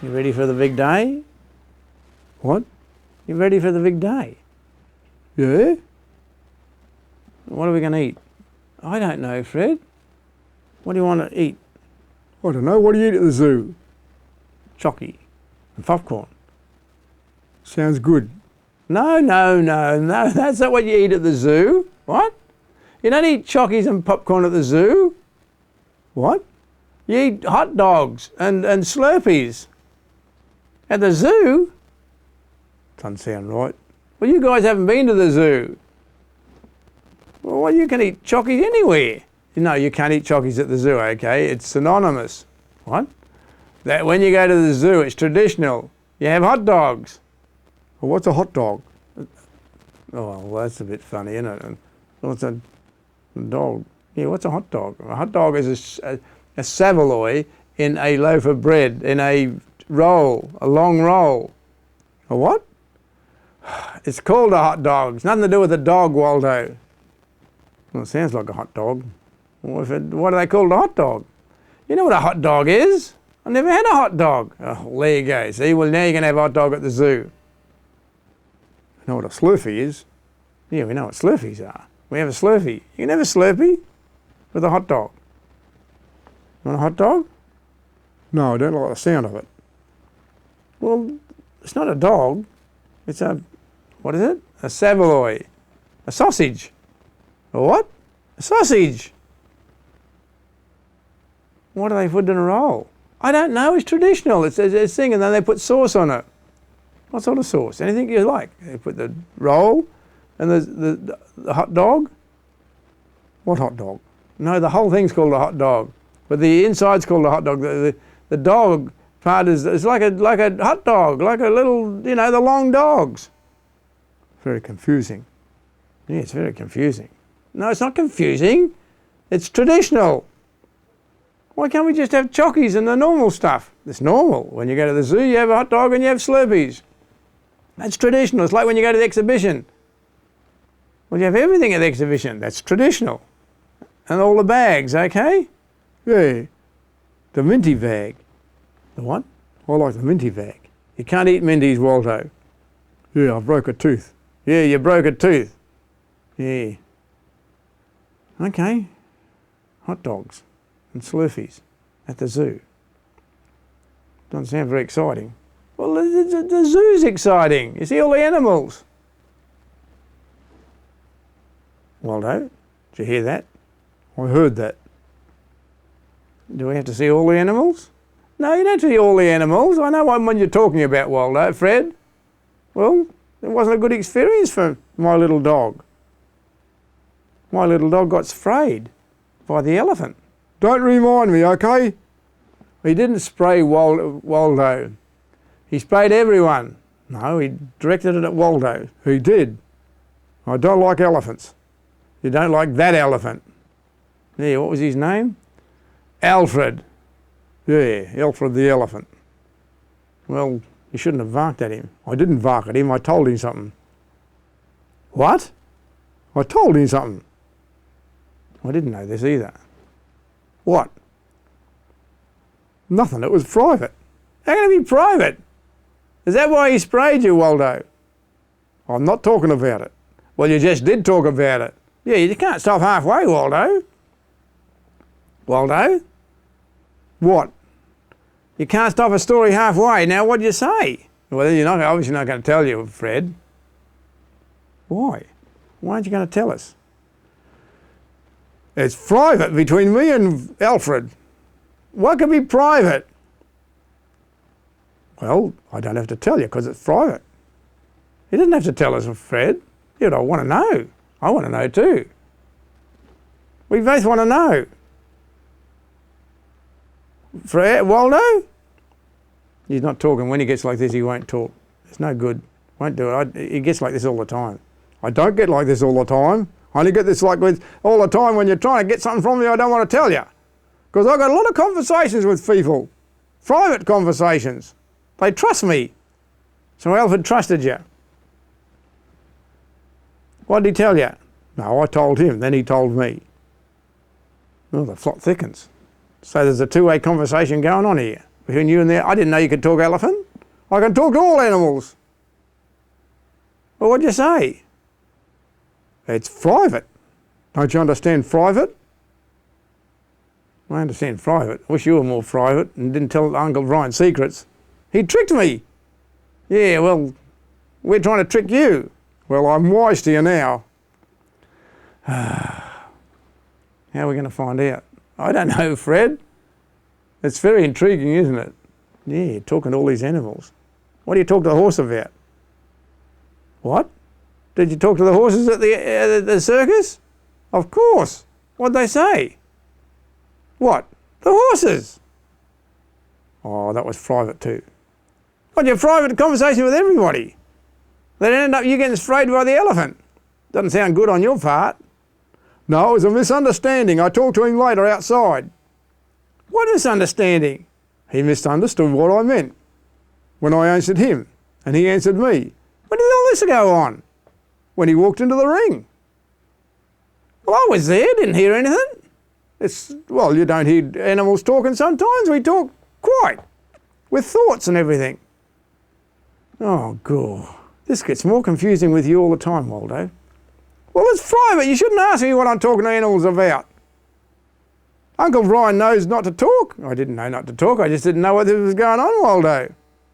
You ready for the big day? What? You ready for the big day? Yeah? What are we going to eat? I don't know, Fred. What do you want to eat? I don't know. What do you eat at the zoo? Chocky and popcorn. Sounds good. No. That's not what you eat at the zoo. What? You don't eat chockies and popcorn at the zoo. What? You eat hot dogs and Slurpees. At the zoo? Doesn't sound right. Well, you guys haven't been to the zoo. Well, you can eat chockies anywhere. No, you can't eat chockies at the zoo, okay? It's synonymous. What? That when you go to the zoo, it's traditional. You have hot dogs. Well, what's a hot dog? Oh, well, that's a bit funny, isn't it? What's a dog? Yeah, what's a hot dog? A hot dog is a saveloy in a loaf of bread, in a roll, a long roll. A what? It's called a hot dog. It's nothing to do with a dog, Waldo. Well, it sounds like a hot dog. Well, what do they call a hot dog? You know what a hot dog is? I never had a hot dog. Oh, there you go. See, well, now you can have a hot dog at the zoo. You know what a Slurpee is? Yeah, we know what Slurpees are. We have a Slurpee. You can have a Slurpee with a hot dog. You want a hot dog? No, I don't like the sound of it. Well, it's not a dog. It's a, what is it? A saveloy. A sausage. A what? A sausage. What do they put in a roll? I don't know. It's traditional. It's a thing, and then they put sauce on it. What sort of sauce? Anything you like. They put the roll and the hot dog. What hot dog? No, the whole thing's called a hot dog, but the inside's called a hot dog. The dog part is like a hot dog, like a little, you know, the long dogs. Very confusing. Yeah, it's very confusing. No, it's not confusing. It's traditional. Why can't we just have chockies and the normal stuff? It's normal. When you go to the zoo, you have a hot dog and you have Slurpees. That's traditional. It's like when you go to the exhibition. Well, you have everything at the exhibition. That's traditional. And all the bags, okay? Yeah. The minty bag. The what? I like the minty bag. You can't eat minties, Waldo. Yeah, I broke a tooth. Yeah, you broke a tooth. Yeah. Okay. Hot dogs and Slurpees at the zoo. Doesn't sound very exciting. Well, the zoo's exciting. You see all the animals. Waldo, did you hear that? I heard that. Do we have to see all the animals? No, you don't see all the animals. I know what one you're talking about, Waldo. Fred? Well, it wasn't a good experience for my little dog. My little dog got sprayed by the elephant. Don't remind me, okay? He didn't spray Waldo. He sprayed everyone. No, he directed it at Waldo. He did. I don't like elephants. You don't like that elephant. Yeah, what was his name? Alfred. Yeah, Alfred the Elephant. Well, you shouldn't have barked at him. I didn't bark at him, I told him something. What? I told him something. I didn't know this either. What? Nothing, it was private. How can it be private? Is that why he sprayed you, Waldo? I'm not talking about it. Well, you just did talk about it. Yeah, you can't stop halfway, Waldo. Waldo? What? You can't stop a story halfway. Now, what'd you say? Well, you're obviously not going to tell you, Fred. Why? Why aren't you going to tell us? It's private between me and Alfred. What could be private? Well, I don't have to tell you because it's private. You didn't have to tell us, Fred. You don't want to know. I want to know too. We both want to know. Fred, Waldo? He's not talking. When he gets like this, he won't talk. It's no good. Won't do it. He gets like this all the time. I don't get like this all the time. I only get this like with all the time when you're trying to get something from me I don't want to tell you. Because I've got a lot of conversations with people. Private conversations. They trust me. So Alfred trusted you. What did he tell you? No, I told him, then he told me. Well, the plot thickens. So there's a two-way conversation going on here. between you and I didn't know you could talk elephant. I can talk to all animals. Well, what'd you say? It's private. Don't you understand private? I understand private. I wish you were more private and didn't tell Uncle Brian secrets. He tricked me. Yeah, well, we're trying to trick you. Well, I'm wise to you now. How are we going to find out? I don't know, Fred. It's very intriguing, isn't it? Yeah, talking to all these animals. What do you talk to the horse about? What? Did you talk to the horses at the circus? Of course. What'd they say? What? The horses. Oh, that was private too. What, your private conversation with everybody? Then ended up you getting sprayed by the elephant. Doesn't sound good on your part. No, it was a misunderstanding. I talked to him later outside. What misunderstanding? He misunderstood what I meant when I answered him, and he answered me. When did all this go on? When he walked into the ring. Well, I was there, didn't hear anything. Well, you don't hear animals talking sometimes. We talk quite, with thoughts and everything. Oh, God. This gets more confusing with you all the time, Waldo. Well, it's private. You shouldn't ask me what I'm talking to animals about. Uncle Brian knows not to talk. I didn't know not to talk. I just didn't know what was going on, Waldo.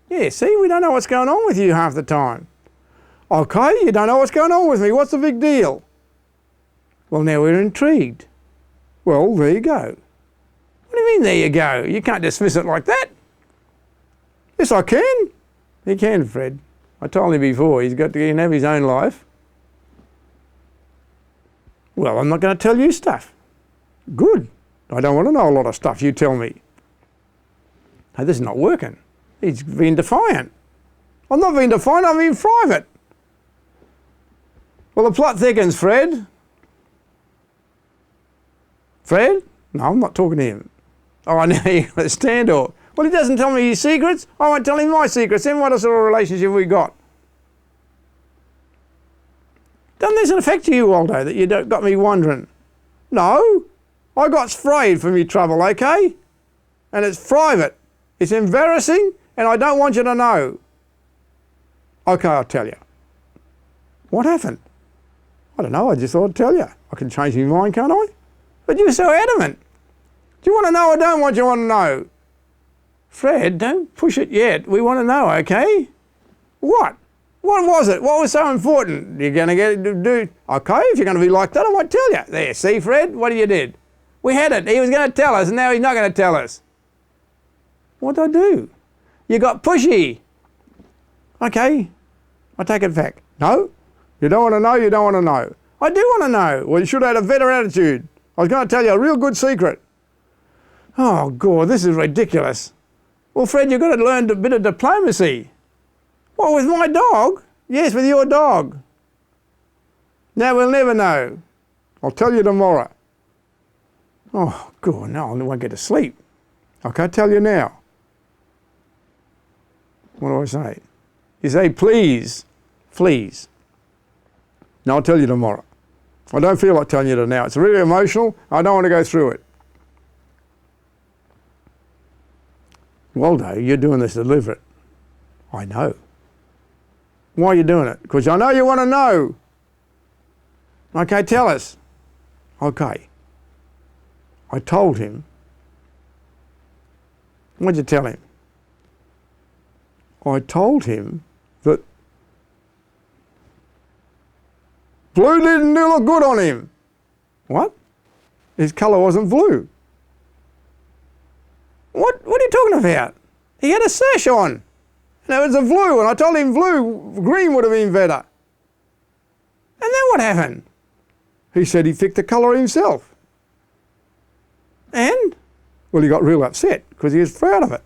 Yeah, see, we don't know what's going on with you half the time. Okay, you don't know what's going on with me. What's the big deal? Well, now we're intrigued. Well, there you go. What do you mean, there you go? You can't dismiss it like that. Yes, I can. He can, Fred. I told him before, he can have his own life. Well, I'm not going to tell you stuff. Good. I don't want to know a lot of stuff you tell me. Hey, this is not working. He's being defiant. I'm not being defiant, I'm being private. Well, the plot thickens, Fred. Fred? No, I'm not talking to him. Oh, now you got a standoff. Well, he doesn't tell me his secrets. I won't tell him my secrets. Then what sort of relationship have we got? Doesn't this affect you, Waldo, that you got me wondering? No. I got sprayed from your trouble, okay? And it's private. It's embarrassing, and I don't want you to know. Okay, I'll tell you. What happened? I don't know, I just thought I'd tell you. I can change my mind, can't I? But you're so adamant. Do you want to know or don't want you want to know? Fred, don't push it yet. We want to know, okay? What? What was it? What was so important? You're going to get it to do... Okay, if you're going to be like that, I might tell you. There, see, Fred, what you did? We had it. He was going to tell us, and now he's not going to tell us. What'd I do? You got pushy. Okay, I take it back. No? You don't want to know, you don't want to know. I do want to know. Well, you should have had a better attitude. I was going to tell you a real good secret. Oh, God, this is ridiculous. Well, Fred, you've got to learn a bit of diplomacy. What, with my dog? Yes, with your dog. Now, we'll never know. I'll tell you tomorrow. Oh, God, no, I won't get to sleep. I can't tell you now. What do I say? You say, please, please. No, I'll tell you tomorrow. I don't feel like telling you now. It's really emotional. I don't want to go through it. Waldo, you're doing this deliberate. I know. Why are you doing it? Because I know you want to know. Okay, tell us. Okay. I told him. What'd you tell him? I told him that blue didn't look good on him. What? His colour wasn't blue. What are you talking about? He had a sash on. And it was a blue, and I told him green would have been better. And then what happened? He said he picked the colour himself. And? Well, he got real upset because he was proud of it.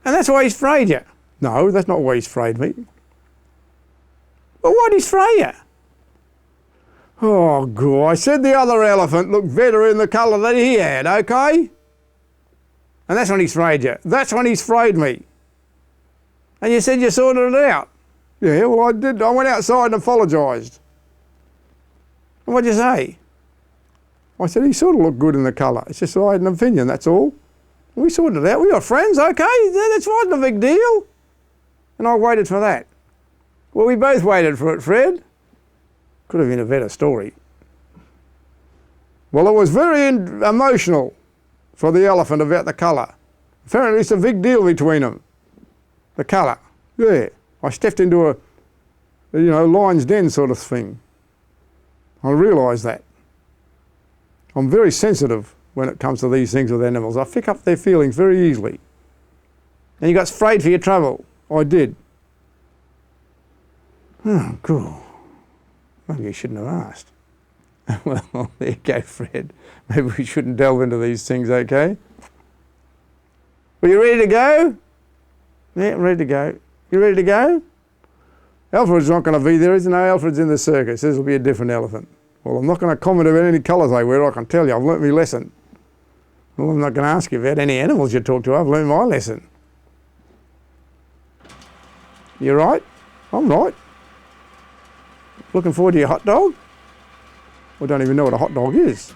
And that's why he sprayed you. No, that's not why he sprayed me. Well, why'd he spray you? Oh, God, I said the other elephant looked better in the colour that he had, okay? And that's when he sprayed you. That's when he sprayed me. And you said you sorted it out. Yeah, well, I did. I went outside and apologised. And what'd you say? I said he sort of looked good in the colour. It's just I had an opinion, that's all. We sorted it out. We got friends, okay? That's wasn't a big deal. And I waited for that. Well, we both waited for it, Fred. Could have been a better story. Well, it was very emotional for the elephant about the colour. Apparently it's a big deal between them. The colour. Yeah. I stepped into a lion's den sort of thing. I realised that. I'm very sensitive when it comes to these things with animals. I pick up their feelings very easily. And you got sprayed for your trouble? I did. Oh, cool. Maybe you shouldn't have asked. Well, there you go, Fred. Maybe we shouldn't delve into these things, okay? Well, you ready to go? Yeah, I'm ready to go. You ready to go? Alfred's not going to be there, isn't he? Alfred's in the circus. This will be a different elephant. Well, I'm not going to comment about any colours they wear, I can tell you. I've learnt my lesson. Well, I'm not going to ask you about any animals you talk to. I've learned my lesson. You right? I'm right. Looking forward to your hot dog? I don't even know what a hot dog is.